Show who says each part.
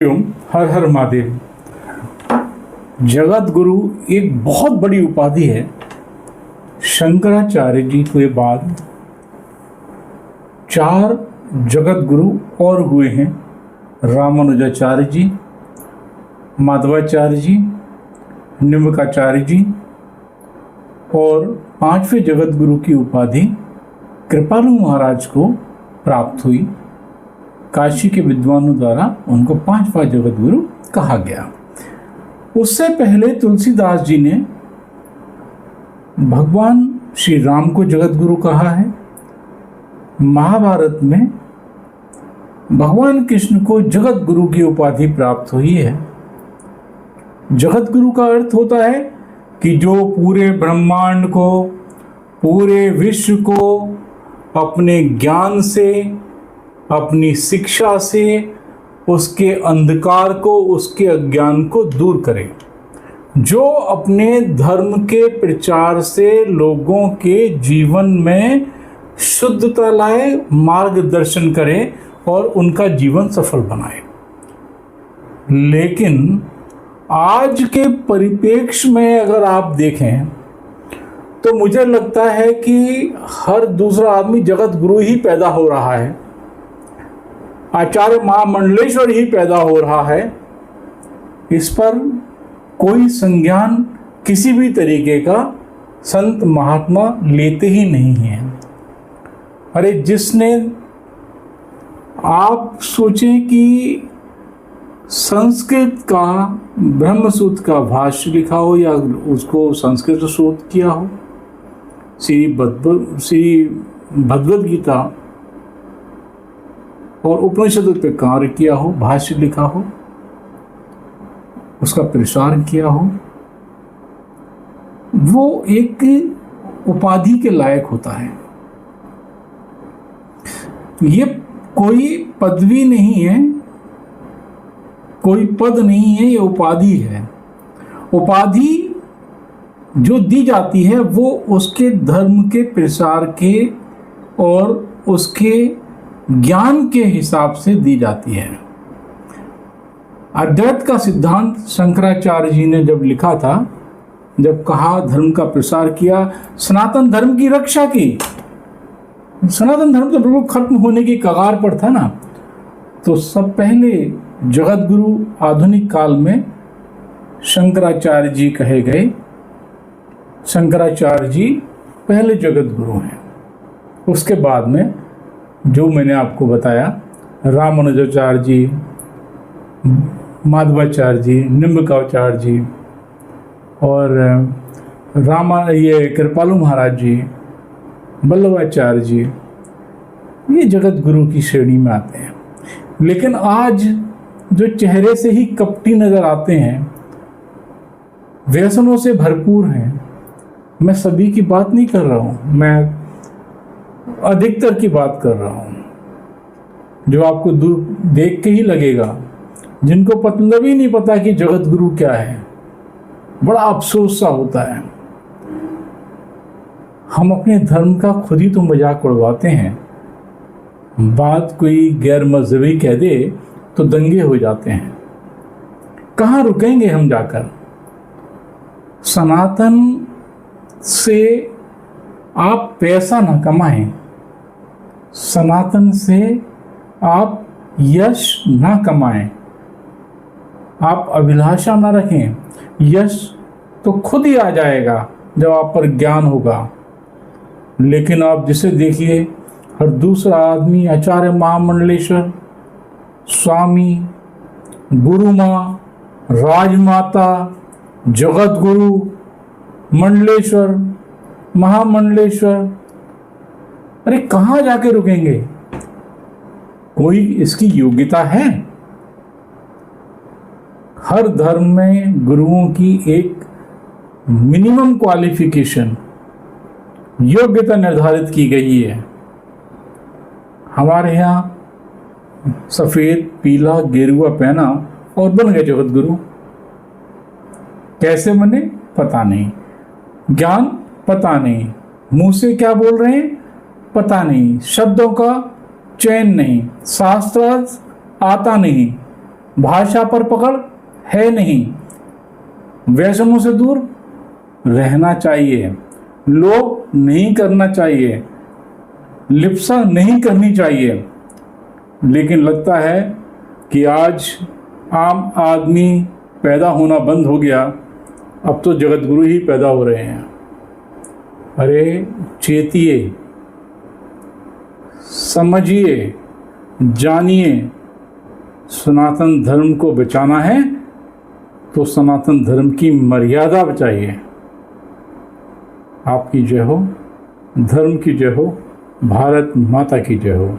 Speaker 1: ओम हर हर महादेव। जगत गुरु एक बहुत बड़ी उपाधि है। शंकराचार्य जी के बाद 4 जगत गुरु और हुए हैं। रामानुजाचार्य जी, माधवाचार्य जी, निम्बकाचार्य जी और 5वें जगत गुरु की उपाधि कृपालु महाराज को प्राप्त हुई। काशी के विद्वानों द्वारा उनको 5वां जगत गुरु कहा गया। उससे पहले तुलसीदास जी ने भगवान श्री राम को जगत गुरु कहा है। महाभारत में भगवान कृष्ण को जगत गुरु की उपाधि प्राप्त हुई है। जगत गुरु का अर्थ होता है कि जो पूरे ब्रह्मांड को, पूरे विश्व को अपने ज्ञान से, अपनी शिक्षा से उसके अंधकार को, उसके अज्ञान को दूर करे, जो अपने धर्म के प्रचार से लोगों के जीवन में शुद्धता लाए, मार्गदर्शन करे और उनका जीवन सफल बनाए। लेकिन आज के परिप्रेक्ष्य में अगर आप देखें तो मुझे लगता है कि हर दूसरा आदमी जगत गुरु ही पैदा हो रहा है, आचार्य महामंडलेश्वर ही पैदा हो रहा है। इस पर कोई संज्ञान किसी भी तरीके का संत महात्मा लेते ही नहीं है। अरे जिसने, आप सोचें कि संस्कृत का ब्रह्मसूत्र का भाष्य लिखा हो या उसको संस्कृत में शोध किया हो, श्री भगवद गीता और उपनिषद पे कार्य किया हो, भाष्य लिखा हो, उसका प्रसार किया हो, वो एक उपाधि के लायक होता है। ये कोई पदवी नहीं है, कोई पद नहीं है, ये उपाधि है। उपाधि जो दी जाती है वो उसके धर्म के प्रसार के और उसके ज्ञान के हिसाब से दी जाती है। अद्वैत का सिद्धांत शंकराचार्य जी ने जब लिखा था, जब कहा, धर्म का प्रसार किया, सनातन धर्म की रक्षा की, सनातन धर्म तो बिल्कुल खत्म होने की कगार पर था ना, तो सब पहले जगत गुरु आधुनिक काल में शंकराचार्य जी कहे गए। शंकराचार्य जी पहले जगत गुरु हैं। उसके बाद में जो मैंने आपको बताया, रामानुजाचार्य जी, माधवाचार्य जी, निम्बकाचार्य जी और ये कृपालु महाराज जी, वल्लभाचार्य जी, ये जगत गुरु की श्रेणी में आते हैं। लेकिन आज जो चेहरे से ही कपटी नजर आते हैं, व्यसनों से भरपूर हैं, मैं सभी की बात नहीं कर रहा हूँ, मैं अधिकतर की बात कर रहा हूं। जो आपको दूर देख के ही लगेगा, जिनको मतलब ही नहीं पता कि जगत गुरु क्या है। बड़ा अफसोस सा होता है। हम अपने धर्म का खुद ही तो मजाक उड़वाते हैं। बात कोई गैर मजहबी कह दे तो दंगे हो जाते हैं। कहाँ रुकेंगे हम जाकर? सनातन से आप पैसा ना कमाएं, सनातन से आप यश ना कमाएं, आप अभिलाषा ना रखें। यश तो खुद ही आ जाएगा जब आप पर ज्ञान होगा। लेकिन आप जिसे देखिए, हर दूसरा आदमी आचार्य महामंडलेश्वर, स्वामी, गुरु माँ, राजमाता, जगत गुरु, मंडलेश्वर, महामंडलेश्वर। अरे कहाँ जाके रुकेंगे? कोई इसकी योग्यता है? हर धर्म में गुरुओं की एक मिनिमम क्वालिफिकेशन, योग्यता निर्धारित की गई है। हमारे यहाँ सफेद, पीला, गेरुआ पहना और बन गए जगत गुरु। कैसे बने पता नहीं, ज्ञान पता नहीं, मुंह से क्या बोल रहे हैं पता नहीं, शब्दों का चयन नहीं, शास्त्रार्थ आता नहीं, भाषा पर पकड़ है नहीं। वैषमों से दूर रहना चाहिए, लोभ नहीं करना चाहिए, लिप्सा नहीं करनी चाहिए। लेकिन लगता है कि आज आम आदमी पैदा होना बंद हो गया, अब तो जगत गुरु ही पैदा हो रहे हैं। अरे चेतिए, समझिए, जानिए। सनातन धर्म को बचाना है तो सनातन धर्म की मर्यादा बचाइए। आपकी जय हो, धर्म की जय हो, भारत माता की जय हो।